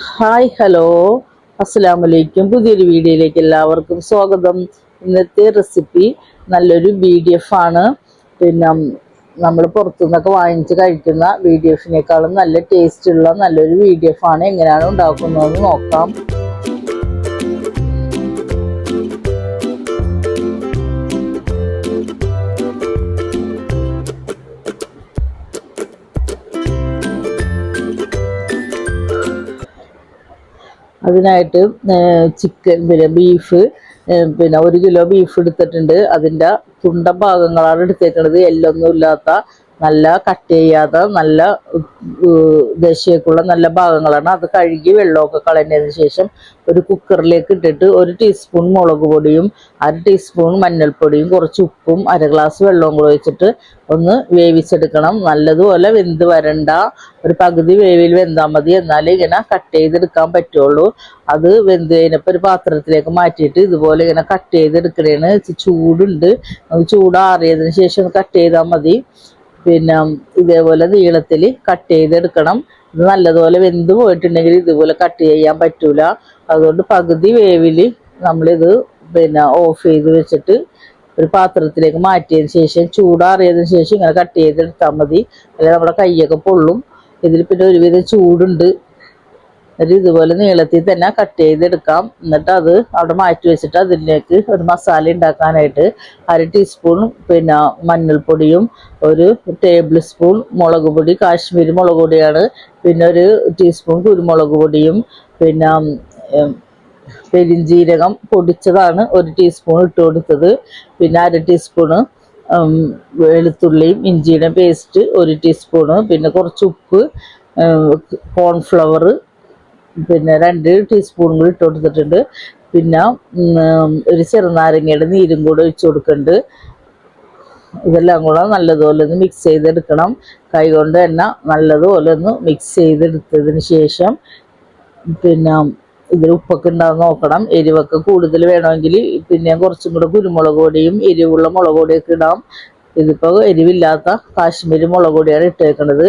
Hi hello അസ്സലാമലൈക്കും. പുതിയൊരു വീഡിയോയിലേക്ക് എല്ലാവർക്കും സ്വാഗതം. ഇന്നത്തെ റെസിപ്പി നല്ലൊരു BDF ആണ്. പിന്നെ നമ്മൾ പുറത്തുനിന്നൊക്കെ വാങ്ങിച്ച് കഴിക്കുന്ന BDFിനേക്കാളും നല്ല ടേസ്റ്റുള്ള നല്ലൊരു BDF ആണ്. എങ്ങനെയാണ് ഉണ്ടാക്കുന്നതെന്ന് നോക്കാം. അതിനായിട്ട് ചിക്കൻ ബീഫ് 1 കിലോ ബീഫ് എടുത്തിട്ടുണ്ട്. അതിൻ്റെ തുണ്ട ഭാഗങ്ങളാണ് എടുത്തേക്കുന്നത്. എല്ലൊന്നും ഇല്ലാത്ത നല്ല കട്ട് ചെയ്യാത്ത നല്ല ദശയൊക്കെയുള്ള നല്ല ഭാഗങ്ങളാണ്. അത് കഴുകി വെള്ളമൊക്കെ കളഞ്ഞതിന് ശേഷം ഒരു കുക്കറിലേക്ക് ഇട്ടിട്ട് 1 ടീസ്പൂൺ മുളക് പൊടിയും 1/2 ടീസ്പൂൺ മഞ്ഞൾപ്പൊടിയും കുറച്ച് ഉപ്പും 1 ഗ്ലാസ് വെള്ളവും കൂടെ വെച്ചിട്ട് ഒന്ന് വേവിച്ചെടുക്കണം. നല്ലതുപോലെ വെന്ത് വരണ്ട, ഒരു പകുതി വേവിൽ വെന്താൽ മതി. എന്നാലേ ഇങ്ങനെ കട്ട് ചെയ്തെടുക്കാൻ പറ്റുള്ളൂ. അത് വെന്ത് കഴിഞ്ഞപ്പോൾ ഒരു പാത്രത്തിലേക്ക് മാറ്റിയിട്ട് ഇതുപോലെ ഇങ്ങനെ കട്ട് ചെയ്തെടുക്കണേണ്. ചൂടുണ്ട്, ചൂടാറിയതിന് ശേഷം കട്ട് ചെയ്താൽ മതി. പിന്നെ ഇതേപോലെ നീളത്തിൽ കട്ട് ചെയ്തെടുക്കണം. ഇത് നല്ലതുപോലെ വെന്ത് പോയിട്ടുണ്ടെങ്കിൽ ഇതുപോലെ കട്ട് ചെയ്യാൻ പറ്റൂല. അതുകൊണ്ട് പകുതി വേവിൽ നമ്മളിത് ഓഫ് ചെയ്ത് വെച്ചിട്ട് ഒരു പാത്രത്തിലേക്ക് മാറ്റിയതിന് ശേഷം ചൂടാറിയതിന് ശേഷം ഇങ്ങനെ കട്ട് ചെയ്തെടുത്താൽ മതി. അല്ലെങ്കിൽ നമ്മുടെ കൈയൊക്കെ പൊള്ളും. ഇതിൽ പിന്നെ ഒരുവിധം ചൂടുണ്ട്. എന്നിട്ട് ഇതുപോലെ നീളത്തിൽ തന്നെ കട്ട് ചെയ്തെടുക്കാം. എന്നിട്ട് അത് അവിടെ മാറ്റി വെച്ചിട്ട് അതിലേക്ക് ഒരു മസാല ഉണ്ടാക്കാനായിട്ട് 1/2 ടീസ്പൂൺ മഞ്ഞൾപ്പൊടിയും 1 ടേബിൾ സ്പൂൺ മുളക് പൊടി, കാശ്മീരി മുളക് പൊടിയാണ്, പിന്നെ 1 ടീസ്പൂൺ കുരുമുളക് പൊടിയും, പിന്നെ പെരിഞ്ജീരകം പൊടിച്ചതാണ് 1 ടീസ്പൂൺ ഇട്ട് കൊടുത്തത്, പിന്നെ 1/2 ടീസ്പൂണ് വെളുത്തുള്ളിയും ഇഞ്ചിയുടെ പേസ്റ്റ് 1 ടീസ്പൂണ്, പിന്നെ കുറച്ച് ഉപ്പ്, കോൺഫ്ലവർ പിന്നെ 2 ടീസ്പൂൺ കൂടി ഇട്ട് കൊടുത്തിട്ടുണ്ട്. പിന്നെ ഒരു ചെറുനാരങ്ങയുടെ നീരും കൂടെ ഒഴിച്ചു കൊടുക്കുന്നുണ്ട്. ഇതെല്ലാം കൂടെ നല്ലതുപോലെ ഒന്ന് മിക്സ് ചെയ്തെടുക്കണം. കൈ കൊണ്ട് തന്നെ നല്ലതുപോലെ ഒന്ന് മിക്സ് ചെയ്തെടുത്തതിന് ശേഷം പിന്നെ ഇതിൽ ഉപ്പൊക്കെ ഉണ്ടാകുന്ന നോക്കണം. എരിവൊക്കെ കൂടുതൽ വേണമെങ്കിൽ പിന്നെ കുറച്ചും കൂടെ കുരുമുളക് പൊടിയും എരിവുള്ള മുളക് പൊടിയൊക്കെ ഇടാം. ഇതിപ്പോൾ എരിവില്ലാത്ത കാശ്മീരി മുളക് പൊടിയാണ് ഇട്ടേക്കുന്നത്.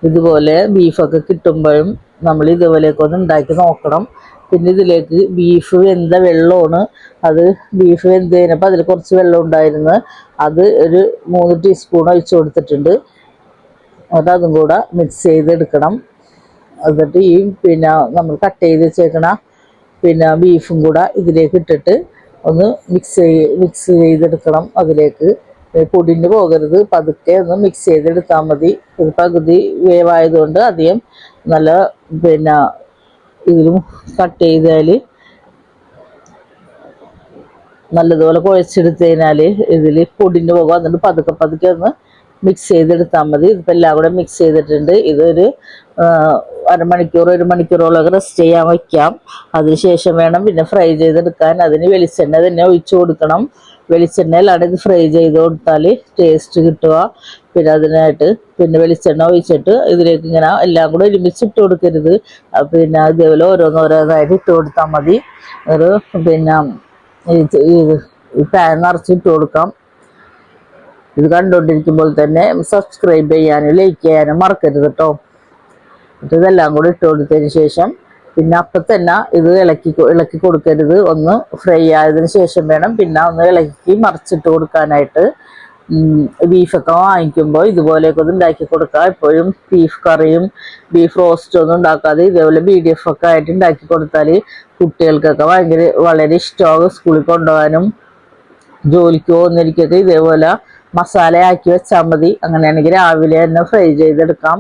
ഇതുപോലെ ബീഫൊക്കെ കിട്ടുമ്പോഴും നമ്മൾ ഇതുപോലെയൊക്കെ ഒന്ന് ഉണ്ടാക്കി നോക്കണം. പിന്നെ ഇതിലേക്ക് ബീഫ് വെന്ത വെള്ളമാണ്. അത് ബീഫ് വെന്ത് കഴിഞ്ഞപ്പോൾ അതിൽ കുറച്ച് വെള്ളം ഉണ്ടായിരുന്നു. അത് ഒരു 3 ടീസ്പൂൺ ഒഴിച്ചു കൊടുത്തിട്ടുണ്ട്. എന്നിട്ട് അതും കൂടെ മിക്സ് ചെയ്തെടുക്കണം. എന്നിട്ട് ഈ നമ്മൾ കട്ട് ചെയ്ത് വെച്ചേക്കണ ബീഫും കൂടെ ഇതിലേക്ക് ഇട്ടിട്ട് ഒന്ന് മിക്സ് ചെയ്തെടുക്കണം. അതിലേക്ക് പൊടിഞ്ഞു പോകരുത്, പതുക്കെ ഒന്ന് മിക്സ് ചെയ്തെടുത്താൽ മതി. ഇത് പകുതി വേവായതുകൊണ്ട് അധികം നല്ല ഇതിലും കട്ട് ചെയ്താൽ നല്ലതുപോലെ കുഴച്ചെടുത്ത് കഴിഞ്ഞാൽ ഇതിൽ പൊടിഞ്ഞു പോകും. എന്നിട്ട് പതുക്കെ ഒന്ന് മിക്സ് ചെയ്തെടുത്താൽ മതി. ഇതിപ്പോൾ എല്ലാം കൂടെ മിക്സ് ചെയ്തിട്ടുണ്ട്. ഇതൊരു 1 മണിക്കൂറോളം റെസ്റ്റ് ചെയ്യാൻ വയ്ക്കാം. അതിനുശേഷം വേണം പിന്നെ ഫ്രൈ ചെയ്തെടുക്കാൻ. അതിന് വെളിച്ചെണ്ണ തന്നെ ഒഴിച്ചു കൊടുക്കണം. വെളിച്ചെണ്ണയിലാണ് ഇത് ഫ്രൈ ചെയ്ത് കൊടുത്താൽ ടേസ്റ്റ് കിട്ടുക. പിന്നെ അതിനായിട്ട് വെളിച്ചെണ്ണ ഒഴിച്ചിട്ട് ഇതിലേക്ക് ഇങ്ങനെ എല്ലാം കൂടെ ഒരുമിച്ച് ഇട്ട് കൊടുക്കരുത്. ഇതേപോലെ ഓരോന്നോരോന്നായിട്ട് ഇട്ട് കൊടുത്താൽ മതി. ഒരു ഈ പാൻ നിറച്ച് ഇട്ട് കൊടുക്കാം. ഇത് കണ്ടുകൊണ്ടിരിക്കുമ്പോൾ തന്നെ സബ്സ്ക്രൈബ് ചെയ്യാനും ലൈക്ക് ചെയ്യാനും മറക്കരുത് കേട്ടോ. എന്നിട്ട് ഇതെല്ലാം കൂടി ഇട്ട് കൊടുത്തതിന് ശേഷം പിന്നെ അപ്പം തന്നെ ഇത് ഇളക്കി കൊടുക്കരുത്. ഒന്ന് ഫ്രൈ ആയതിന് ശേഷം വേണം പിന്നെ ഒന്ന് ഇളക്കി മറിച്ചിട്ട് കൊടുക്കാനായിട്ട്. ബീഫൊക്കെ വാങ്ങിക്കുമ്പോൾ ഇതുപോലെയൊക്കെ ഒന്ന് ഉണ്ടാക്കി കൊടുക്കുക. എപ്പോഴും ബീഫ് കറിയും ബീഫ് റോസ്റ്റും ഒന്നും ഉണ്ടാക്കാതെ ഇതേപോലെ BDF ഒക്കെ ആയിട്ട് ഉണ്ടാക്കി കൊടുത്താൽ കുട്ടികൾക്കൊക്കെ വളരെ ഇഷ്ടമാകും. സ്കൂളിൽ കൊണ്ടുപോകാനും ജോലിക്ക് പോകുന്നവർക്കൊക്കെ ഇതേപോലെ മസാലയാക്കി വെച്ചാൽ മതി. അങ്ങനെയാണെങ്കിൽ രാവിലെ തന്നെ ഫ്രൈ ചെയ്തെടുക്കാം.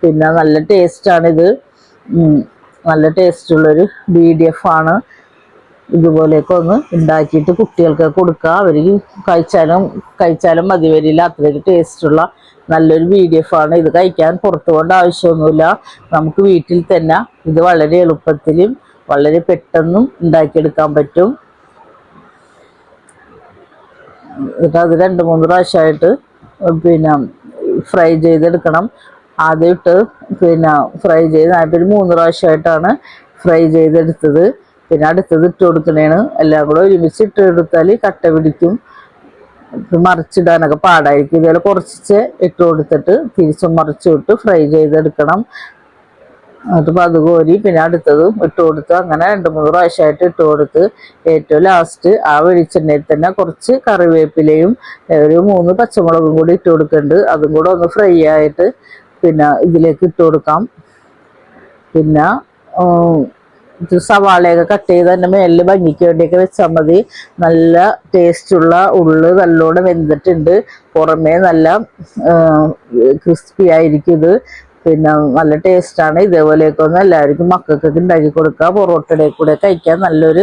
പിന്നെ നല്ല ടേസ്റ്റാണിത്. നല്ല ടേസ്റ്റുള്ളൊരു BDF ആണ്. ഇതുപോലെയൊക്കെ ഒന്ന് ഉണ്ടാക്കിയിട്ട് കുട്ടികൾക്ക് കൊടുക്കുക. അവർ കഴിച്ചാലും മതി വരില്ല. അത്രയ്ക്ക് ടേസ്റ്റുള്ള നല്ലൊരു BDF ആണ്. ഇത് കഴിക്കാൻ പുറത്തു പോകേണ്ട ആവശ്യമൊന്നുമില്ല. നമുക്ക് വീട്ടിൽ തന്നെ ഇത് വളരെ എളുപ്പത്തിലും വളരെ പെട്ടെന്നും ഉണ്ടാക്കിയെടുക്കാൻ പറ്റും. എന്നിട്ട് അത് 2-3 പ്രാവശ്യമായിട്ട് ഫ്രൈ ചെയ്തെടുക്കണം. ആദ്യം ഇട്ട് ഫ്രൈ ചെയ്ത് ഒരു 3 പ്രാവശ്യമായിട്ടാണ് ഫ്രൈ ചെയ്തെടുത്തത്. പിന്നെ അടുത്തത് ഇട്ട് കൊടുക്കണേണ്. എല്ലാം കൂടെ ഒരുമിച്ച് ഇട്ട് കൊടുത്താൽ കട്ട പിടിക്കും. മറിച്ചിടാനൊക്കെ പാടായിരിക്കും. ഇതുപോലെ കുറച്ച് ഇട്ട് കൊടുത്തിട്ട് തിരിച്ചും മറിച്ചും ഇട്ട് ഫ്രൈ ചെയ്തെടുക്കണം. എന്നിട്ട് അത് കോരി പിന്നെ അടുത്തതും ഇട്ട് കൊടുത്ത് അങ്ങനെ 2-3 പ്രാവശ്യമായിട്ട് ഇട്ട് കൊടുത്ത് ഏറ്റവും ലാസ്റ്റ് ആ വെളിച്ചെണ്ണയിൽ തന്നെ കുറച്ച് കറിവേപ്പിലയും ഒരു 3 പച്ചമുളകും കൂടി ഇട്ട് കൊടുക്കുന്നുണ്ട്. അതും കൂടെ ഒന്ന് ഫ്രൈ ആയിട്ട് പിന്നെ ഇതിലേക്ക് ഇട്ട് കൊടുക്കാം. പിന്നെ സവാളയൊക്കെ കട്ട് ചെയ്ത് തന്നെ മേലിൽ ഭംഗിക്ക് വേണ്ടിയൊക്കെ വെച്ചാൽ മതി. നല്ല ടേസ്റ്റുള്ള ഉള്ളി നല്ലോണം വെന്തിട്ടുണ്ട്, പുറമേ നല്ല ക്രിസ്പി ആയിരിക്കും ഇത്. പിന്നെ നല്ല ടേസ്റ്റാണ്. ഇതേപോലെയൊക്കെ ഒന്ന് എല്ലാവർക്കും മക്കൾക്കൊക്കെ ഉണ്ടാക്കി കൊടുക്കുക. പൊറോട്ടയുടെ കൂടെ കഴിക്കാൻ നല്ലൊരു